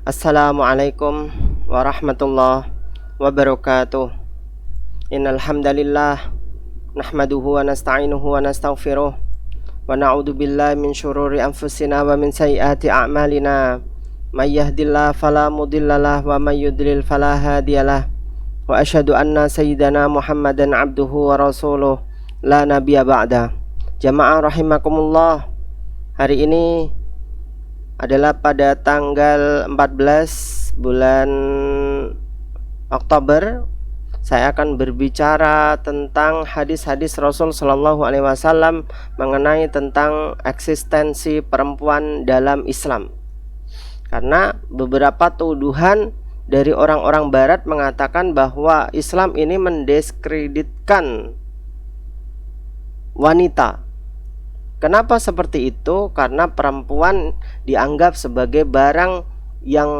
Assalamualaikum warahmatullahi wabarakatuh. Innal hamdalillah nahmaduhu wa nasta'inuhu wa nastaghfiruh wa na'udzu billahi min syururi anfusina wa min sayyiati a'malina. May yahdihillahu fala mudhillalah wa may yudlil fala hadiyalah. Wa asyhadu anna sayyidana Muhammadan abduhu wa rasuluh la nabiyya ba'da. Jamaah rahimakumullah. Hari ini adalah pada tanggal 14 bulan Oktober. Saya akan berbicara tentang hadis-hadis Rasul Shallallahu Alaihi Wasallam mengenai tentang eksistensi perempuan dalam Islam. Karena beberapa tuduhan dari orang-orang Barat mengatakan bahwa Islam ini mendiskreditkan wanita. Kenapa seperti itu? Karena perempuan dianggap sebagai barang yang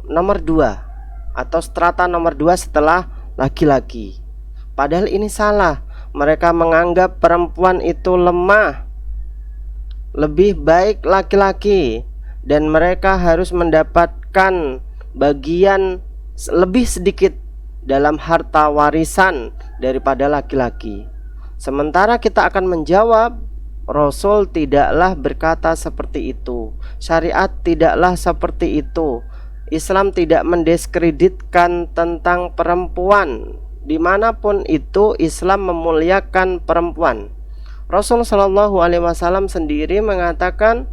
nomor 2 atau strata nomor 2 setelah laki-laki. Padahal ini salah. Mereka menganggap perempuan itu lemah, lebih baik laki-laki, dan mereka harus mendapatkan bagian lebih sedikit dalam harta warisan daripada laki-laki. Sementara kita akan menjawab, Rasul tidaklah berkata seperti itu. Syariat tidaklah seperti itu. Islam tidak mendiskreditkan tentang perempuan. Dimanapun itu Islam memuliakan perempuan. Rasul Shallallahu Alaihi Wasallam sendiri mengatakan,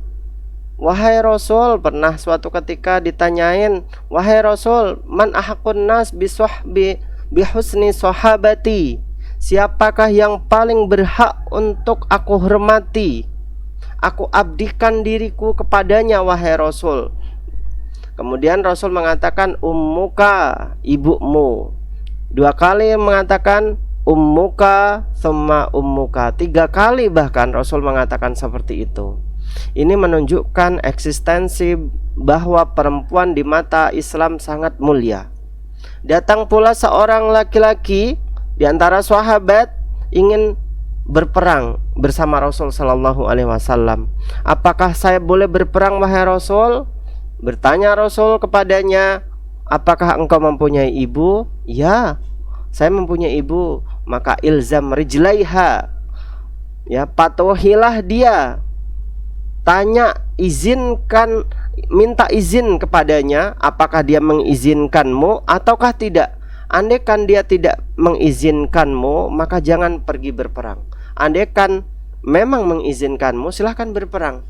wahai Rasul, pernah suatu ketika ditanyain, wahai Rasul, man ahakun nas bihusni sahabati, siapakah yang paling berhak untuk aku hormati, aku abdikan diriku kepadanya, wahai Rasul? Kemudian Rasul mengatakan, ummuka, ibumu. 2 kali mengatakan ummuka, thumma ummuka. 3 kali bahkan Rasul mengatakan seperti itu. Ini menunjukkan eksistensi bahwa perempuan di mata Islam sangat mulia. Datang pula seorang laki-laki di antara sahabat ingin berperang bersama Rasul Sallallahu Alaihi Wasallam. Apakah saya boleh berperang, wahai Rasul? Bertanya Rasul kepadanya, apakah engkau mempunyai ibu? Ya, saya mempunyai ibu. Maka ilzam rijlaiha, ya, patuhilah dia. Tanya, izinkan, minta izin kepadanya, apakah dia mengizinkanmu ataukah tidak. Andaikan dia tidak mengizinkanmu, maka jangan pergi berperang. Andaikan memang mengizinkanmu, silahkan berperang.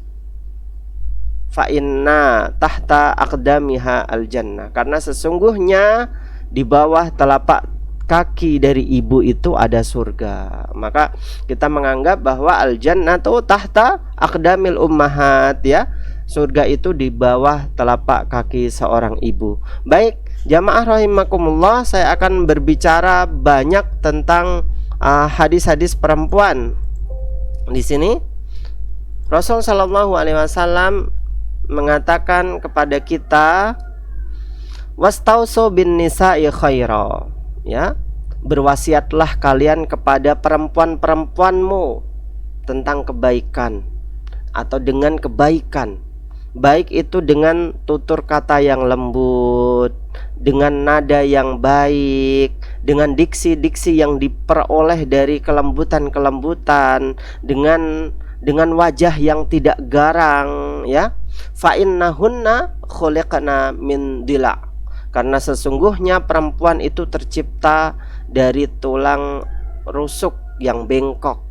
Fa inna tahta aqdamiha al-jannah, karena sesungguhnya di bawah telapak kaki dari ibu itu ada surga. Maka kita menganggap bahwa al-jannatu tahta aqdamil ummahat, ya. Surga itu di bawah telapak kaki seorang ibu. Baik, jamaah rahimakumullah, saya akan berbicara banyak tentang hadis-hadis perempuan. Di sini Rasul Shallallahu Alaihi Wasallam mengatakan kepada kita, wastausu bin nisa'i khaira, ya, berwasiatlah kalian kepada perempuan-perempuanmu tentang kebaikan atau dengan kebaikan. Baik itu dengan tutur kata yang lembut, dengan nada yang baik, dengan diksi-diksi yang diperoleh dari kelembutan-kelembutan, dengan wajah yang tidak garang, ya. Fa innahunna khuliqna min dila', karena sesungguhnya perempuan itu tercipta dari tulang rusuk yang bengkok.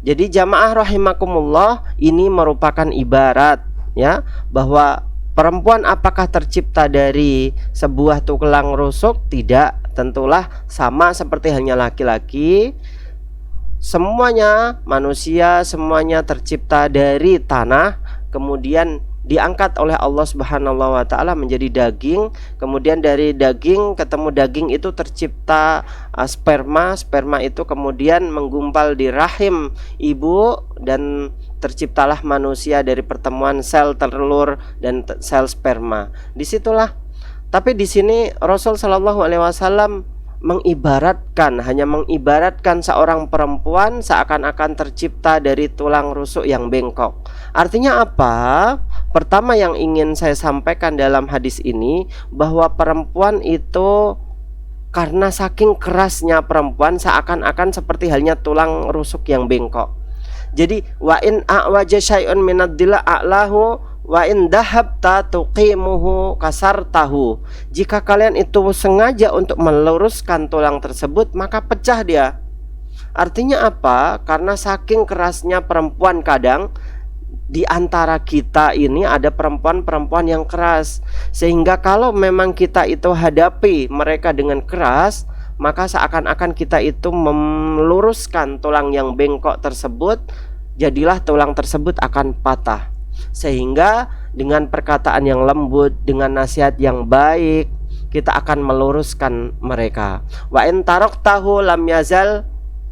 Jadi jamaah rahimakumullah, ini merupakan ibarat, ya, bahwa perempuan apakah tercipta dari sebuah tulang rusuk? Tidak, tentulah sama seperti hanya laki-laki. Semuanya manusia, semuanya tercipta dari tanah, kemudian diangkat oleh Allah Subhanahu wa Ta'ala menjadi daging. Kemudian dari daging ketemu daging itu tercipta sperma. Sperma itu kemudian menggumpal di rahim ibu, dan terciptalah manusia dari pertemuan sel telur dan sel sperma. Disitulah. Tapi di sini Rasul Shallallahu Alaihi Wasallam hanya mengibaratkan seorang perempuan seakan-akan tercipta dari tulang rusuk yang bengkok. Artinya apa? Pertama yang ingin saya sampaikan dalam hadis ini, bahwa perempuan itu karena saking kerasnya perempuan seakan-akan seperti halnya tulang rusuk yang bengkok. Jadi wa in a'waja syai'un minad dila a'lahu wa in dahabta tuqimuhu kasartahu. Jika kalian itu sengaja untuk meluruskan tulang tersebut, maka pecah dia. Artinya apa? Karena saking kerasnya perempuan, kadang di antara kita ini ada perempuan-perempuan yang keras, sehingga kalau memang kita itu hadapi mereka dengan keras, maka seakan-akan kita itu meluruskan tulang yang bengkok tersebut, jadilah tulang tersebut akan patah. Sehingga dengan perkataan yang lembut, dengan nasihat yang baik, kita akan meluruskan mereka. Wa in taraktahu lam yazal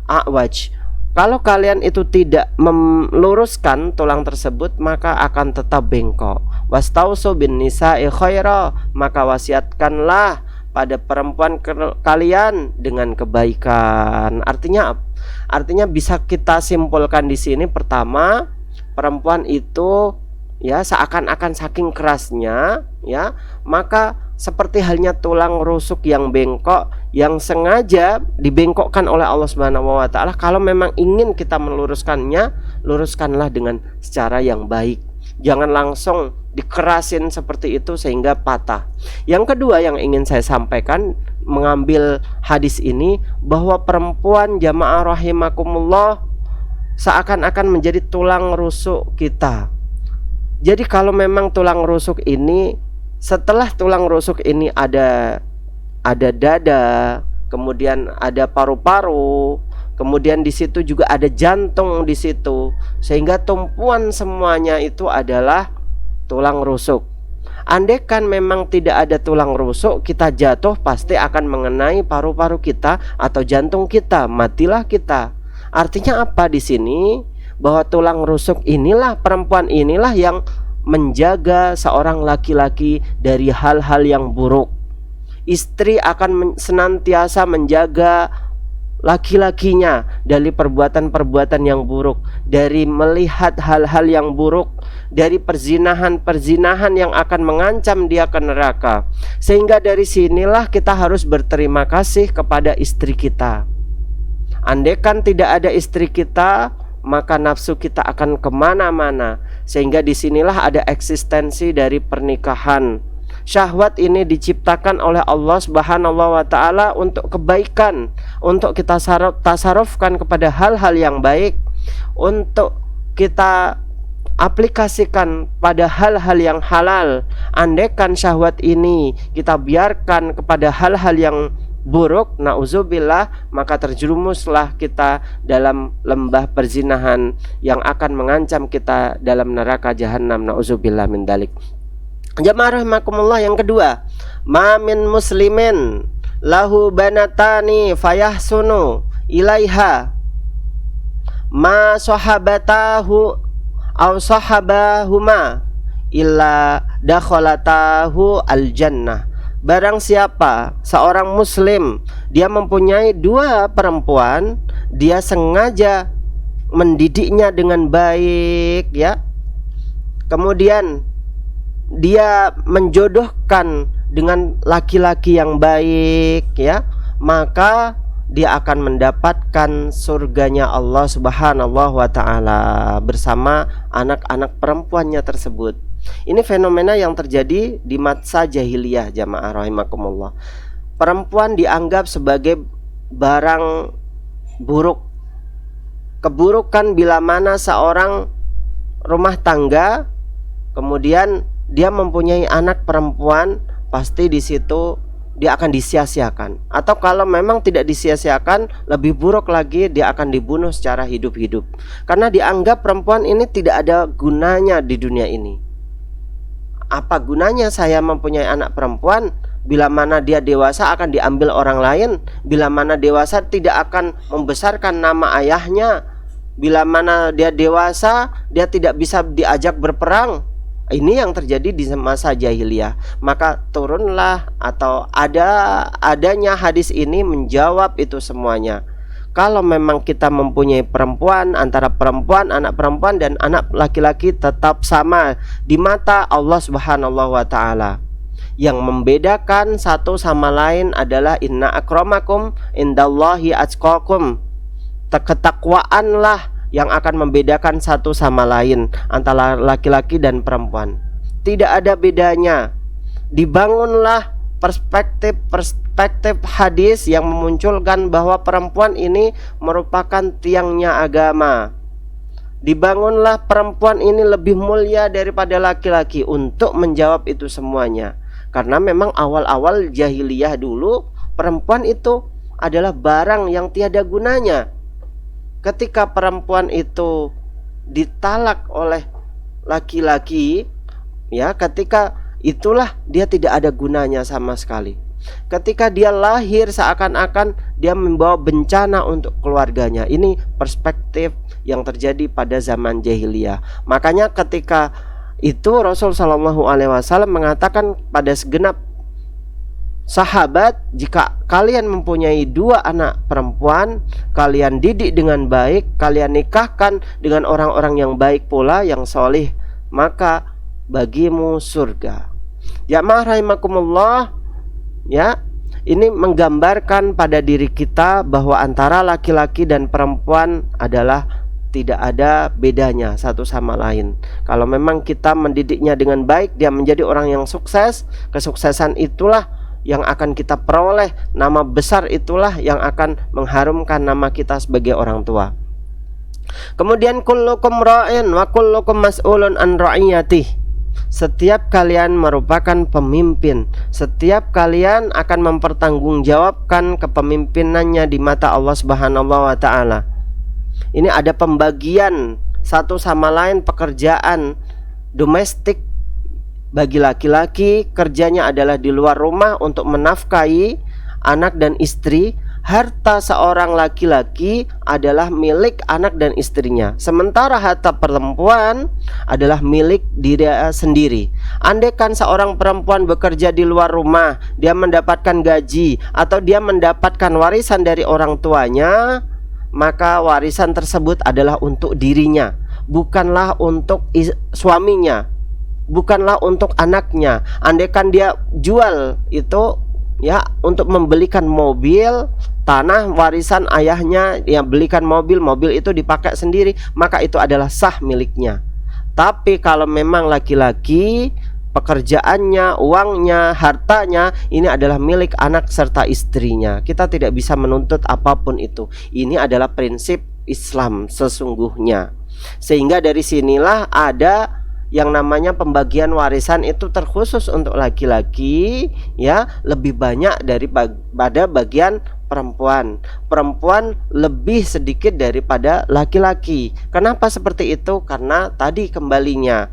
a'waj. Kalau kalian itu tidak meluruskan tulang tersebut, maka akan tetap bengkok. Wastausu bin nisa'i khaira, maka wasiatkanlah pada perempuan kalian dengan kebaikan. Artinya bisa kita simpulkan di sini, pertama, perempuan itu ya seakan-akan saking kerasnya ya, maka seperti halnya tulang rusuk yang bengkok yang sengaja dibengkokkan oleh Allah Subhanahu wa taala. Kalau memang ingin kita meluruskannya, luruskanlah dengan secara yang baik. Jangan langsung dikerasin seperti itu sehingga patah. Yang kedua yang ingin saya sampaikan mengambil hadis ini, bahwa perempuan jamaah rahimakumullah seakan-akan menjadi tulang rusuk kita. Jadi kalau memang tulang rusuk ini, setelah tulang rusuk ini ada dada, kemudian ada paru-paru, kemudian di situ juga ada jantung di situ, sehingga tumpuan semuanya itu adalah tulang rusuk. Andaikan memang tidak ada tulang rusuk, kita jatuh pasti akan mengenai paru-paru kita atau jantung kita, matilah kita. Artinya apa di sini? Bahwa tulang rusuk inilah, perempuan inilah yang menjaga seorang laki-laki dari hal-hal yang buruk. Istri akan senantiasa menjaga laki-lakinya dari perbuatan-perbuatan yang buruk, dari melihat hal-hal yang buruk, dari perzinahan yang akan mengancam dia ke neraka. Sehingga dari sinilah kita harus berterima kasih kepada istri kita. Andaikan tidak ada istri kita, maka nafsu kita akan kemana-mana. Sehingga disinilah ada eksistensi dari pernikahan. Syahwat ini diciptakan oleh Allah Subhanahu wa taala untuk kebaikan, untuk kita tasarufkan kepada hal-hal yang baik, untuk kita aplikasikan pada hal-hal yang halal. Andaikan syahwat ini kita biarkan kepada hal-hal yang buruk, nauzubillah, maka terjerumuslah kita dalam lembah perzinahan yang akan mengancam kita dalam neraka jahanam, nauzubillah min dalik. Jamaah rahimakumullah, yang kedua, ma min muslimin lahu banatani fayahsunu ilaiha ma sahabatahu aw sahabahuma illa dakhalatahu al-jannah. Barang siapa seorang muslim dia mempunyai dua perempuan, dia sengaja mendidiknya dengan baik ya, kemudian dia menjodohkan dengan laki-laki yang baik ya, maka dia akan mendapatkan surganya Allah Subhanahu wa taala bersama anak-anak perempuannya tersebut. Ini fenomena yang terjadi di masa jahiliyah, jamaah rahimakumullah. Perempuan dianggap sebagai barang buruk. Keburukan bila mana seorang rumah tangga kemudian dia mempunyai anak perempuan, pasti di situ dia akan disia-siakan. Atau kalau memang tidak disia-siakan, lebih buruk lagi, dia akan dibunuh secara hidup-hidup. Karena dianggap perempuan ini tidak ada gunanya di dunia ini. Apa gunanya saya mempunyai anak perempuan? Bila mana dia dewasa akan diambil orang lain. Bila mana dewasa tidak akan membesarkan nama ayahnya. Bila mana dia dewasa, dia tidak bisa diajak berperang. Ini yang terjadi di masa jahiliyah. Maka turunlah atau adanya hadis ini menjawab itu semuanya. Kalau memang kita mempunyai perempuan, antara perempuan, anak perempuan dan anak laki-laki tetap sama di mata Allah Subhanahu wa taala. Yang membedakan satu sama lain adalah inna akramakum indallahi atqakum. Ketakwaanlah yang akan membedakan satu sama lain antara laki-laki dan perempuan. Tidak ada bedanya. Dibangunlah perspektif hadis yang memunculkan bahwa perempuan ini merupakan tiangnya agama. Dibangunlah perempuan ini lebih mulia daripada laki-laki untuk menjawab itu semuanya. Karena memang awal-awal jahiliyah dulu perempuan itu adalah barang yang tiada gunanya. Ketika perempuan itu ditalak oleh laki-laki, ya, ketika itulah dia tidak ada gunanya sama sekali. Ketika dia lahir seakan-akan dia membawa bencana untuk keluarganya. Ini perspektif yang terjadi pada zaman jahiliyah. Makanya ketika itu Rasul Shallallahu Alaihi Wasallam mengatakan pada segenap sahabat, jika kalian mempunyai 2 anak perempuan, kalian didik dengan baik, kalian nikahkan dengan orang-orang yang baik pula, yang solih, maka bagimu surga. Jamaah rahimakumullah, ya, ini menggambarkan pada diri kita bahwa antara laki-laki dan perempuan adalah tidak ada bedanya satu sama lain. Kalau memang kita mendidiknya dengan baik, dia menjadi orang yang sukses. Kesuksesan itulah yang akan kita peroleh, nama besar itulah yang akan mengharumkan nama kita sebagai orang tua. Kemudian kullukum ra'in wa kullukum mas'ulun an ra'iyatih. Setiap kalian merupakan pemimpin. Setiap kalian akan mempertanggungjawabkan kepemimpinannya di mata Allah Subhanahu wa taala. Ini ada pembagian satu sama lain pekerjaan domestik. Bagi laki-laki, kerjanya adalah di luar rumah untuk menafkahi anak dan istri. Harta seorang laki-laki adalah milik anak dan istrinya, sementara harta perempuan adalah milik dirinya sendiri. Andaikan seorang perempuan bekerja di luar rumah, dia mendapatkan gaji atau dia mendapatkan warisan dari orang tuanya, maka warisan tersebut adalah untuk dirinya, bukanlah untuk suaminya, bukanlah untuk anaknya. Andaikan dia jual itu, ya, untuk membelikan mobil, tanah warisan ayahnya, yang belikan mobil, mobil itu dipakai sendiri, maka itu adalah sah miliknya. Tapi kalau memang laki-laki, pekerjaannya, uangnya, hartanya ini adalah milik anak serta istrinya. Kita tidak bisa menuntut apapun itu. Ini adalah prinsip Islam sesungguhnya. Sehingga dari sinilah ada yang namanya pembagian warisan itu terkhusus untuk laki-laki, ya, lebih banyak daripada bagian perempuan. Perempuan lebih sedikit daripada laki-laki. Kenapa seperti itu? Karena tadi kembalinya,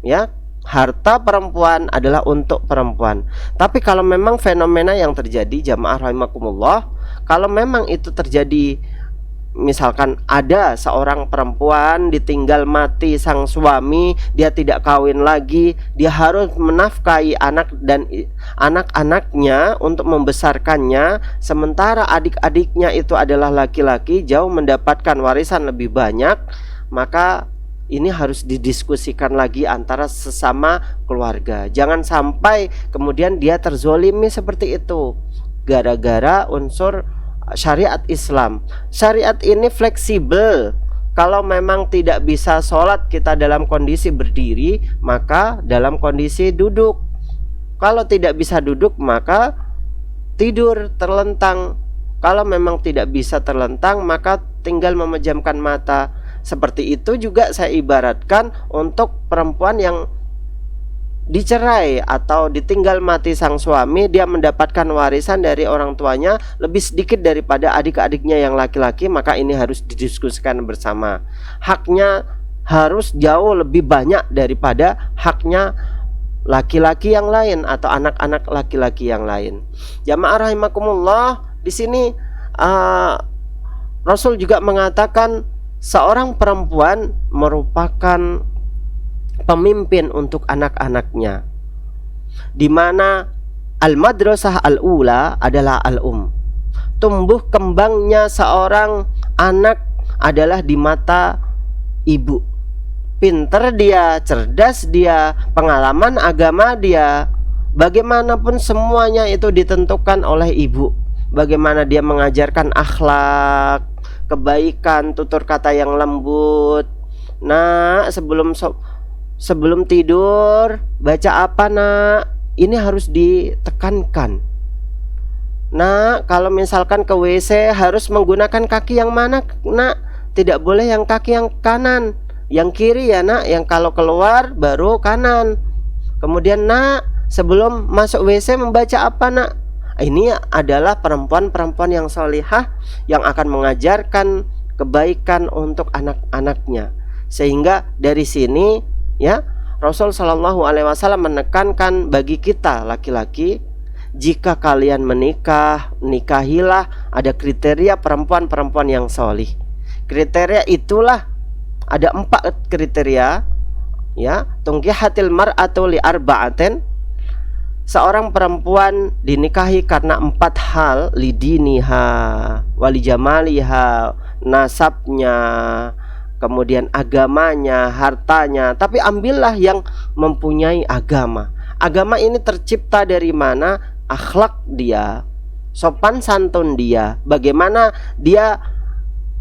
ya, harta perempuan adalah untuk perempuan. Tapi kalau memang fenomena yang terjadi, jamaah rahimakumullah, kalau memang itu terjadi, misalkan ada seorang perempuan ditinggal mati sang suami, dia tidak kawin lagi, dia harus menafkahi anak dan anak-anaknya untuk membesarkannya, sementara adik-adiknya itu adalah laki-laki, jauh mendapatkan warisan lebih banyak, maka ini harus didiskusikan lagi antara sesama keluarga. Jangan sampai kemudian dia terzolimi seperti itu gara-gara unsur syariat Islam. Syariat ini fleksibel. Kalau memang tidak bisa sholat kita dalam kondisi berdiri, maka dalam kondisi duduk. Kalau tidak bisa duduk, maka tidur terlentang. Kalau memang tidak bisa terlentang, maka tinggal memejamkan mata. Seperti itu juga saya ibaratkan untuk perempuan yang dicerai atau ditinggal mati sang suami, dia mendapatkan warisan dari orang tuanya lebih sedikit daripada adik-adiknya yang laki-laki, maka ini harus didiskusikan bersama. Haknya harus jauh lebih banyak daripada haknya laki-laki yang lain atau anak-anak laki-laki yang lain. Jamaah rahimakumullah, di sini Rasul juga mengatakan seorang perempuan merupakan pemimpin untuk anak-anaknya, di mana al-madrasah al-ula adalah al-um. Tumbuh kembangnya seorang anak adalah di mata ibu. Pinter dia, cerdas dia, pengalaman agama dia, bagaimanapun semuanya itu ditentukan oleh ibu. Bagaimana dia mengajarkan akhlak, kebaikan, tutur kata yang lembut. Nah, sebelum tidur baca apa nak? Ini harus ditekankan. Nah, kalau misalkan ke WC harus menggunakan kaki yang mana nak? Tidak boleh yang kaki yang kanan, yang kiri ya nak. Yang kalau keluar baru kanan. Kemudian nak, sebelum masuk WC membaca apa nak? Ini adalah perempuan-perempuan yang salihah yang akan mengajarkan kebaikan untuk anak-anaknya. Sehingga dari sini ya, Rasul Shallallahu Alaihi Wasallam menekankan bagi kita laki-laki, jika kalian menikah, nikahilah ada kriteria perempuan-perempuan yang solih. Kriteria itulah ada 4 kriteria ya. Tungkihatil mar'atu li arba'atin, seorang perempuan dinikahi karena 4 hal: lidiniha, walijamaliha, nasabnya, kemudian agamanya, hartanya. Tapi ambillah yang mempunyai agama. Agama ini tercipta dari mana? Akhlak dia, sopan santun dia, bagaimana dia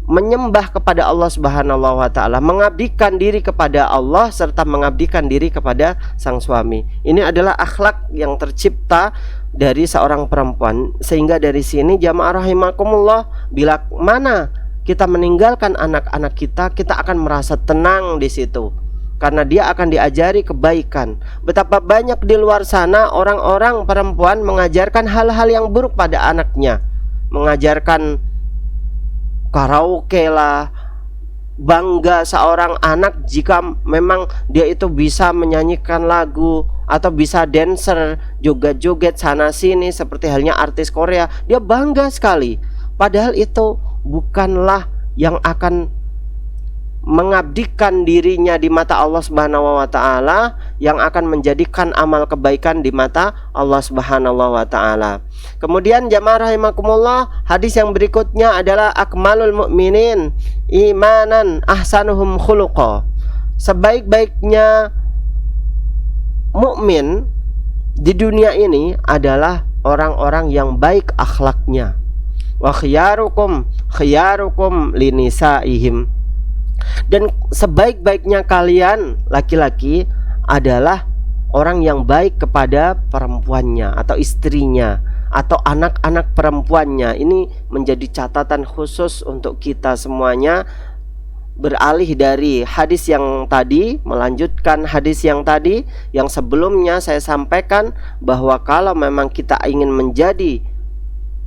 menyembah kepada Allah Subhanahu wa taala, mengabdikan diri kepada Allah serta mengabdikan diri kepada sang suami. Ini adalah akhlak yang tercipta dari seorang perempuan. Sehingga dari sini jamaah rahimakumullah, bila mana kita meninggalkan anak-anak kita, kita akan merasa tenang di situ, karena dia akan diajari kebaikan. Betapa banyak di luar sana orang-orang perempuan mengajarkan hal-hal yang buruk pada anaknya, mengajarkan karaoke lah. Bangga seorang anak jika memang dia itu bisa menyanyikan lagu atau bisa dancer, joget-joget sana sini seperti halnya artis Korea. Dia bangga sekali. Padahal itu bukanlah yang akan mengabdikan dirinya di mata Allah Subhanahu wa taala, yang akan menjadikan amal kebaikan di mata Allah Subhanahu wa taala. Kemudian jamaah rahimakumullah, hadis yang berikutnya adalah akmalul mu'minin imanan ahsanuhum khuluqa. Sebaik-baiknya mukmin di dunia ini adalah orang-orang yang baik akhlaknya. Wa khiyarukum linisaihim. Dan sebaik-baiknya kalian laki-laki adalah orang yang baik kepada perempuannya atau istrinya atau anak-anak perempuannya. Ini menjadi catatan khusus untuk kita semuanya. Beralih dari hadis yang tadi, melanjutkan hadis yang tadi, yang sebelumnya saya sampaikan bahwa kalau memang kita ingin menjadi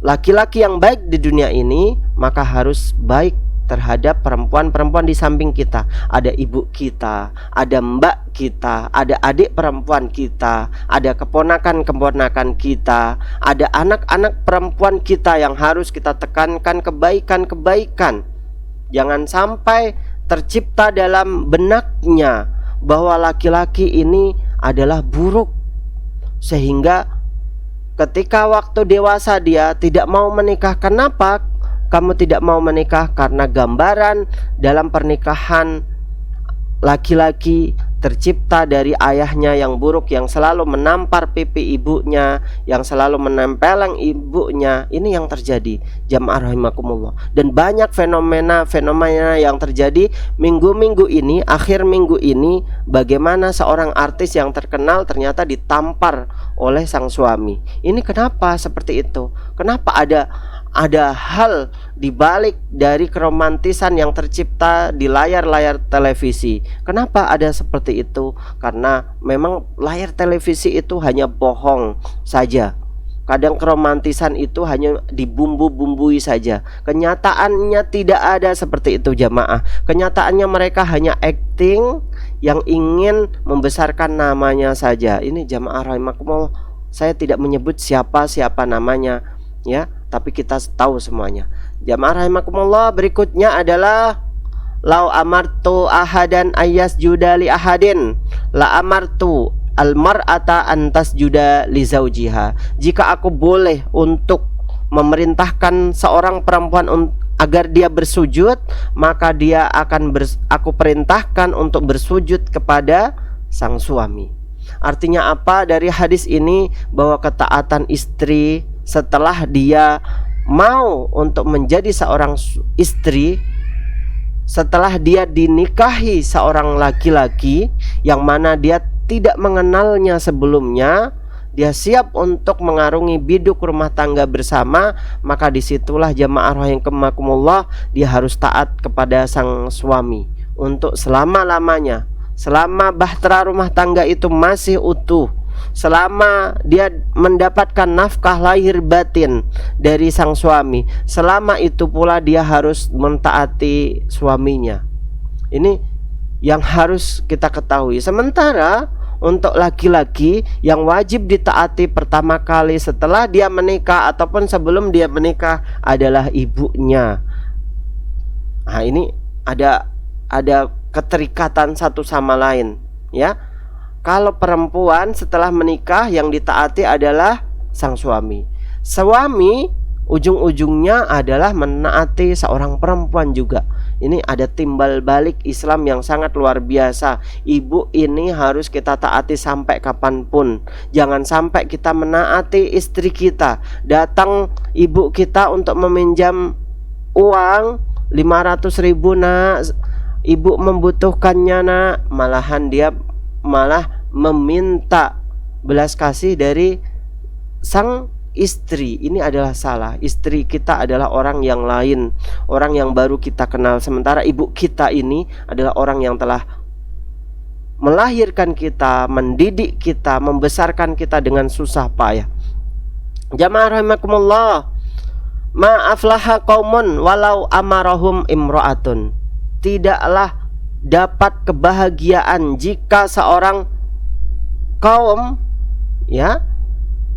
laki-laki yang baik di dunia ini, maka harus baik terhadap perempuan-perempuan di samping kita. Ada ibu kita, ada mbak kita, ada adik perempuan kita, ada keponakan-keponakan kita, ada anak-anak perempuan kita yang harus kita tekankan kebaikan-kebaikan. Jangan sampai tercipta dalam benaknya bahwa laki-laki ini adalah buruk, sehingga ketika waktu dewasa dia tidak mau menikah. Kenapa kamu tidak mau menikah? Karena gambaran dalam pernikahan laki-laki tercipta dari ayahnya yang buruk, yang selalu menampar pipi ibunya, yang selalu menempeleng ibunya. Ini yang terjadi jamaah rahimakumullah. Dan banyak fenomena yang terjadi minggu-minggu ini, akhir minggu ini, bagaimana seorang artis yang terkenal ternyata ditampar oleh sang suami. Ini kenapa seperti itu? Kenapa ada hal dibalik dari keromantisan yang tercipta di layar-layar televisi? Kenapa ada seperti itu? Karena memang layar televisi itu hanya bohong saja. Kadang keromantisan itu hanya dibumbu-bumbui saja. Kenyataannya tidak ada seperti itu jamaah. Kenyataannya mereka hanya acting yang ingin membesarkan namanya saja. Ini jamaah rahimakumullah, saya tidak menyebut siapa namanya ya, tapi kita tahu semuanya. Jamaah rahimakumullah, berikutnya adalah lau amartu ahadan ayas juda li ahadin la amartu almar'ata antas juda li zaujiha. Jika aku boleh untuk memerintahkan seorang perempuan agar dia bersujud, maka dia akan aku perintahkan untuk bersujud kepada sang suami. Artinya apa dari hadis ini? Bahwa ketaatan istri setelah dia mau untuk menjadi seorang istri, setelah dia dinikahi seorang laki-laki yang mana dia tidak mengenalnya sebelumnya, dia siap untuk mengarungi biduk rumah tangga bersama, maka disitulah jamaah rahimakumullah dia harus taat kepada sang suami untuk selama-lamanya. Selama bahtera rumah tangga itu masih utuh, selama dia mendapatkan nafkah lahir batin dari sang suami, selama itu pula dia harus mentaati suaminya. Ini yang harus kita ketahui. Sementara untuk laki-laki yang wajib ditaati pertama kali setelah dia menikah ataupun sebelum dia menikah adalah ibunya. Nah, ini ada keterikatan satu sama lain, ya. Kalau perempuan setelah menikah yang ditaati adalah sang suami. Suami ujung-ujungnya adalah menaati seorang perempuan juga. Ini ada timbal balik Islam yang sangat luar biasa. Ibu ini harus kita taati sampai kapanpun. Jangan sampai kita menaati istri kita. Datang ibu kita untuk meminjam uang 500.000 nak, ibu membutuhkannya nak, malahan dia malah meminta belas kasih dari sang istri. Ini adalah salah. Istri kita adalah orang yang lain, orang yang baru kita kenal. Sementara ibu kita ini adalah orang yang telah melahirkan kita, mendidik kita, membesarkan kita dengan susah payah. Jamaah rahimakumullah, ma aflaha qaumun walau amarahum imra'atun. Tidaklah dapat kebahagiaan jika seorang kaum, ya,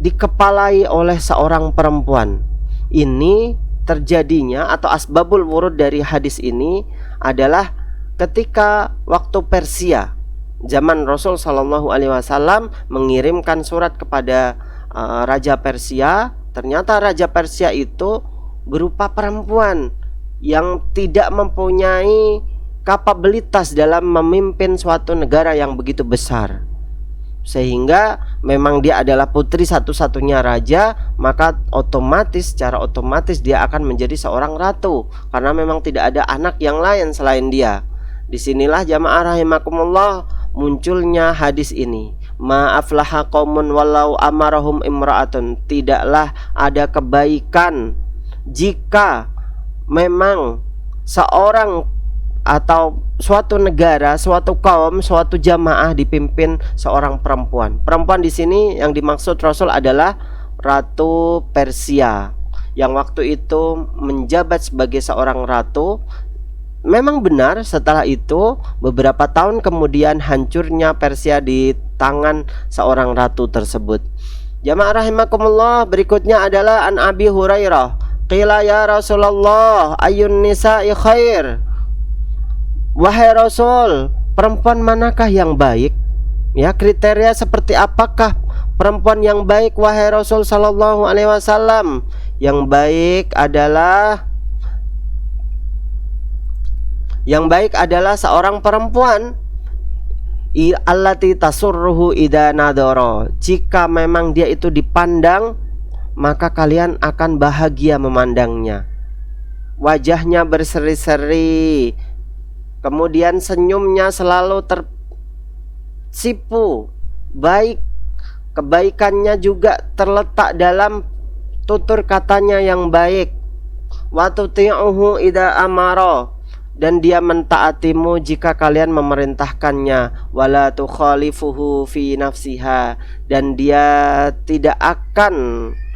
dikepalai oleh seorang perempuan. Ini terjadinya atau asbabul wurud dari hadis ini adalah ketika waktu Persia, zaman Rasul Shallallahu Alaihi Wasallam mengirimkan surat kepada Raja Persia. Ternyata Raja Persia itu berupa perempuan yang tidak mempunyai kapabilitas dalam memimpin suatu negara yang begitu besar, sehingga memang dia adalah putri satu-satunya raja, maka secara otomatis dia akan menjadi seorang ratu karena memang tidak ada anak yang lain selain dia. Disinilah jamaah rahimakumullah munculnya hadis ini, ma aflaha qaumun walau amarahum imra'atun. Tidaklah ada kebaikan jika memang seorang atau suatu negara, suatu kaum, suatu jamaah dipimpin seorang perempuan. Perempuan di sini yang dimaksud Rasul adalah Ratu Persia yang waktu itu menjabat sebagai seorang ratu. Memang benar setelah itu beberapa tahun kemudian hancurnya Persia di tangan seorang ratu tersebut. Jamaah rahimakumullah, berikutnya adalah an Abi Hurairah, qila ya Rasulullah ayyun nisa'i khair. Wahai Rasul, perempuan manakah yang baik? Ya, kriteria seperti apakah perempuan yang baik wahai Rasul Sallallahu Alaihi Wasallam? Yang baik adalah seorang perempuan allati tasurruhu idza nadara. Jika memang dia itu dipandang, maka kalian akan bahagia memandangnya. Wajahnya berseri-seri, kemudian senyumnya selalu tersipu baik. Kebaikannya juga terletak dalam tutur katanya yang baik. Wa tuti'uhu idza amara, dan dia mentaatimu jika kalian memerintahkannya. Wala tukhalifuhu fi nafsiha, dan dia tidak akan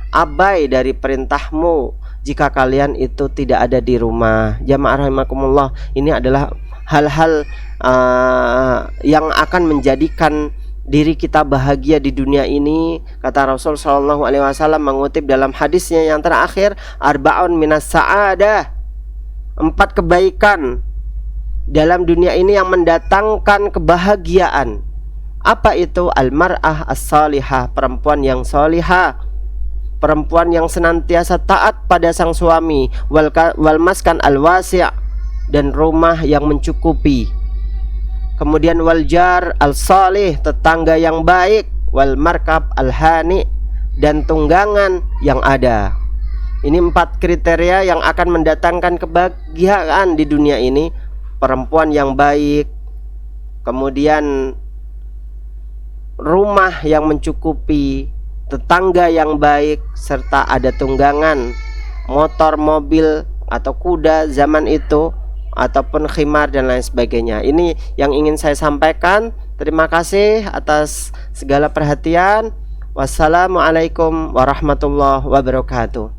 abai dari perintahmu jika kalian itu tidak ada di rumah. Jamaah rahimakumullah, ini adalah hal-hal yang akan menjadikan diri kita bahagia di dunia ini. Kata Rasul Shallallahu Alaihi Wasallam mengutip dalam hadisnya yang terakhir, arba'un minas sa'adah, 4 kebaikan dalam dunia ini yang mendatangkan kebahagiaan. Apa itu? Al-mar'ah as-salihah, perempuan yang salihah, perempuan yang senantiasa taat pada sang suami. Wal maskan al-wasi', dan rumah yang mencukupi. Kemudian wal jar al-salih, tetangga yang baik. Wal markab al-hani, dan tunggangan yang ada. Ini 4 kriteria yang akan mendatangkan kebahagiaan di dunia ini. Perempuan yang baik, kemudian rumah yang mencukupi, tetangga yang baik, serta ada tunggangan motor, mobil atau kuda zaman itu, ataupun khimar dan lain sebagainya. Ini yang ingin saya sampaikan. Terima kasih atas segala perhatian. Wassalamualaikum warahmatullahi wabarakatuh.